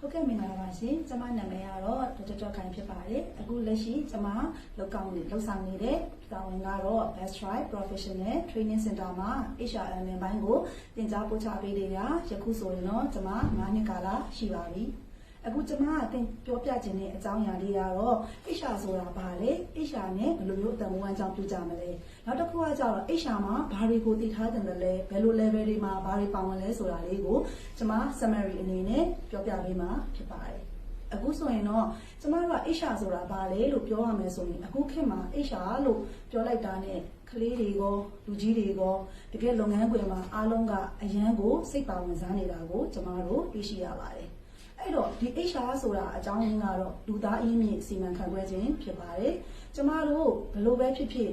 ဟုတ်ကဲ့မင်္ဂလာပါရှင်ကျမနာမည်ကတော့ဒေါက်တာခိုင်ဖြစ်ပါတယ်အခုလက်ရှိကျမလောက်ဆောင်နေတဲ့တာဝန်ကတော့ Best Try Professional Training Center မှာ HRM ဘိုင်းကိုသင်ကြားပို့ချပေးနေတာယခုဆိုရင်တော့ကျမ9နှစ်ကာလရှိပါပြီအခုကျမအတင်ပြောပြခြင်းတဲ့အကြောင်းအရာလေးကတော့ HR ဆိုတာဘာလဲ HR နဲ့ဘယ်လိုမျိုးအတန်မိုးအကြောင်းပြုကြမလဲနောက်တစ်ခုကကျတော့ HR မှာဘာတွေကိုသိထားတယ်လဲဘယ်လို level တွေမှာဘာတွေပါဝင်လဲဆိုတာလေးကိုကျမ summary အနေနဲ့ပြောပြပေးမှာဖြစ်ပါတယ်အခုဆိုရင်တော့ကျမတို့က HR ဆိုတာဘာလဲလို့ပြောရမယ်ဆိုရင်အခုခေတ်မှာ HR လို့ပြောလိုက်တာနဲ့ကလေးတွေရောလူကြီးတွေရောတကယ်လုပ်ငန်းခွင်မှာအားလုံးကအရန်ကိုစိတ်ပါဝင်စားနေတာကိုကျမတို့သိရှိရပါတယ်အဲ့တော့ဒီ HR ဆိုတာအကြောင်းရင်းကတော့လူသားအရင်းမြစ်စီမံခန့်ခွဲခြင်းဖြစ်ပါတယ်ကျမတို့ဘလို့ပဲဖြစ်ဖြစ်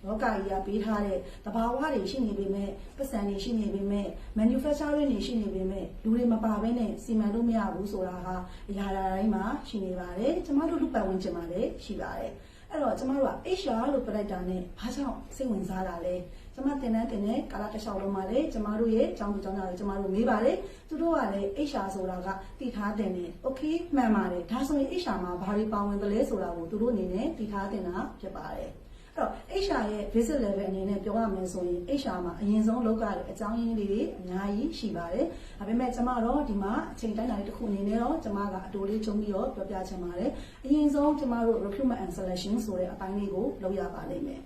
လောကကြီးကပေးထားတဲ့တဘာဝတွေရှိနေပေမဲ့ပတ်စံတွေရှိနေပေမဲ့ manufacturing တွေရှိနေပေမဲ့လူတွေမပါဘဲနဲ့စီမံလို့မရဘူးဆိုတာဟာအရာတိုင်းမှာရှိနေပါတယ်ကျမတို့လူပတ်ဝန်းကျင်မှာလည်းရှိပါတယ်အဲ့တော့ကျမတို့က HR လို့ပြလိုက်တာနဲ့ဘာကြောင့်စိတ်ဝင်စားတာလဲကျမတင်တဲ့ကာလတစ်လျှောက်လုံးမှာလေကျမတို့ရဲ့အကြောင်းကြောင့်ကျမတို့မေးပါတယ်သူတို့ကလည်း HR ဆိုတာကတည်ထားတယ်နဲ့ okay မှန်ပါတယ်ဒါဆိုရင် HR မှာဘာတွေပါဝင်တယ်လဲဆိုတာကိုသူတို့အနေနဲ့တည်ထားတင်တာဖြစ်ပါတယ်အဲ့တော့ HR ရဲ့ basic level အနေနဲ့ပြောရမယ်ဆိုရင် HR မှာအရင်ဆုံးလုပ်ရတဲ့အကြောင်းရင်းလေးတွေအများကြီးရှိပါတယ်ဒါပေမဲ့ကျမတော့ဒီမှာအချိန်တိုင်းတာလေးတစ်ခုအနေနဲ့တော့ကျမကအတိုးလေးချုံပြီးတော့ပြောပြချင်ပါတယ်အရင်ဆုံးကျမတို့ recruitment and selection ဆိုတဲ့အပိုင်းလေးကိုလုပ်ရပါလိမ့်မယ်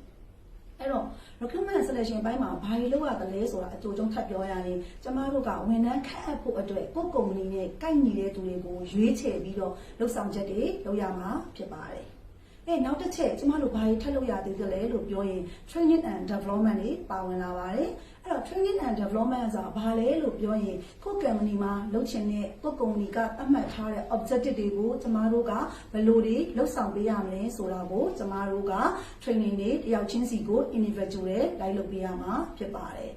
အဲ့တော့ recruitment and selection ဘိုင်းမှာဘာတွေလုပ်ရတယ်လဲဆိုတာအကျိုးကျုံထပ်ပြောရရင်ကျမတို့ကဝန်ထမ်းခန့်အပ်ဖို့အတွက်ကိုယ့်ကုမ္ပဏီနဲ့ကိုက်ညီတဲ့သူတွေကိုရွေးချယ်ပြီးတော့လုပ်ဆောင်ချက်တွေလုပ်ရမှာဖြစ်ပါတယ်နောက်တစ်ချက်ကျမတို့ဘာတွေထပ်လုပ်ရသေးတယ်လဲလို့ပြောရင် training and development တွေပါဝင်လာပါတယ်အဲ့တော့ training and development ဆိုတာဘာလဲလို့ပြောရင်ကိုယ့် company မှာလုပ်ချင်တဲ့ကိုယ့် company ကသတ်မှတ်ထားတဲ့ objective တွေကိုကျမတို့ကဘယ်လိုတွေလုပ်ဆောင်ပေးရမလဲဆိုတာကိုကျမတို့က training တွေတယောက်ချင်းစီကို individual လိုက်လုပ်ပေးရမှာဖြစ်ပါတယ်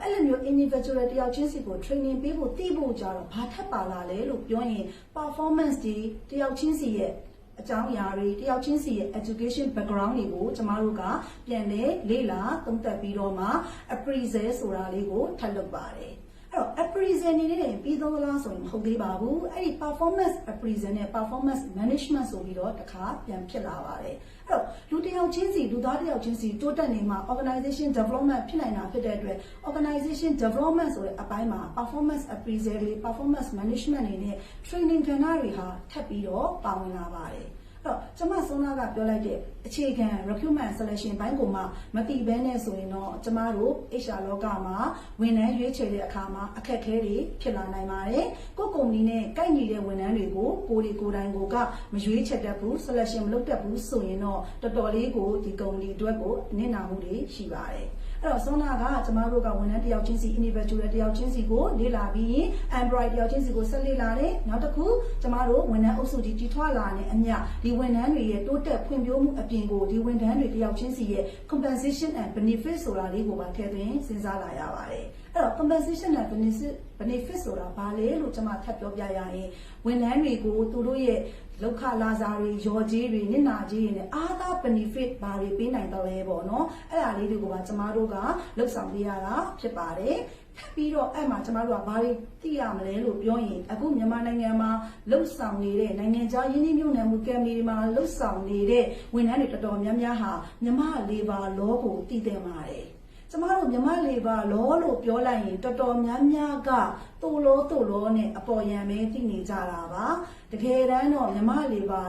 အဲ့လိုမျိုး individual တယောက်ချင်းစီကို training ပေးဖို့သိဖို့ကြတော့ဘာထပ်ပါလာလဲလို့ပြောရင် performance တွေတယောက်ချင်းစီရဲ့အကြောင်းအရာတွေတယောက်ချင်းစီရဲ့ education background တွေကိုကျမတို့ကပြန်လေ့လာသုံးသပ်ပြီးတော့မှ appraisal ဆိုတာလေးကိုထပ်လုပ်ပါတယ်အဲ့တော့ appraisal နေနဲ့ပြီးသုံးလားဆိုရင်မဟုတ်သေးပါဘူးအဲ့ဒီ performance appraisal နဲ့ performance management ဆိုပြီးတော့တစ်ခါပြန်ဖြစ်လာပါတယ်အဲ့တော့လူတယောက်ချင်းစီလူသားတယောက်ချင်းစီတိုးတက်နေမှာ organization development ဖြစ်နိုင်တာဖြစ်တဲ့အတွက် organization development ဆိုတဲ့အပိုင်းမှာ performance appraisal တွေ performance management တွေနဲ့ training ကဏ္ဍတွေဟာထပ်ပြီးတော့ပါဝင်လာပါတယ်တော့ကျမဆုံးနာကပြောလိုက်တဲ့အခြေခံ recruitment selection ဘိုင်းကိုမှမတည်ဘဲနဲ့ဆိုရင်တော့ကျမတို့ HR လောကမှာဝန်ထမ်းရွေးချယ်တဲ့အခါမှာအခက်အခဲတွေဖြစ်လာနိုင်ပါတယ်ကိုယ့်ကုမ္ပဏီနဲ့ကိုက်ညီတဲ့ဝန်ထမ်းတွေကိုကိုယ်တိုင်ကမရွေးချယ်တတ်ဘူး selection မလုပ်တတ်ဘူးဆိုရင်တော့တော်တော်လေးကိုဒီကုမ္ပဏီအတွက်ကိုနစ်နာမှုတွေရှိပါတယ်အဲ့တော့ဆုံးနာကကျမတို့ကဝန်ထမ်းတယောက်ချင်းစီ individual တယောက်ချင်းစီကိုလေ့လာပြီးရင် employee တယောက်ချင်းစီကိုဆက်လေ့လာတယ်နောက်တစ်ခုကျမတို့ဝန်ထမ်းအုပ်စုကြီးတည်ထွားလာတဲ့အမျှဒီဝန်ထမ်းတွေရဲ့တိုးတက်ဖွံ့ဖြိုးမှုအပြင်ကိုဒီဝန်ထမ်းတွေတယောက်ချင်းစီရဲ့ compensation and benefit ဆိုတာလေးကိုပါထည့်သွင်းစဉ်းစားလာရပါတယ်အဲ့တော့ compensation and benefit ဆိုတာဘာလဲလို့ကျွန်မထပ်ပြောပြရရင်ဝန်ထမ်းတွေကိုသူတို့ရဲ့လောက်ခလာစားတွေရော်ကြီးတွေနစ်နာကြီးတွေနဲ့အားသာ benefit ဘာတွေပေးနိုင်တော့လဲပေါ့နော်အဲ့ဒါလေးတွေကိုပါကျမတို့ကလှုပ်ဆောင်ပေးရတာဖြစ်ပါတယ်ထပ်ပြီးတော့အဲ့မှာကျမတို့ကဘာတွေသိရမလဲလို့ပြောရင်အခုမြန်မာနိုင်ငံမှာလှုပ်ဆောင်နေတဲ့နိုင်ငံခြားယင်းနှိမ့်ညွန့်နယ်မှုကမ်ပဏီတွေမှာလှုပ်ဆောင်နေတဲ့ဝန်ထမ်းတွေတော်တော်များများဟာမြန်မာ labor law ကိုသိသင့်ပါတယ်ကျမတို့မြန်မာ labor law လို့ပြောလိုက်ရင်တော်တော်များများကတိုးလို့နဲ့အပေါ်ယံပဲသိနေကြတာပါတကယ်တမ်းတော့မြန်မာ labor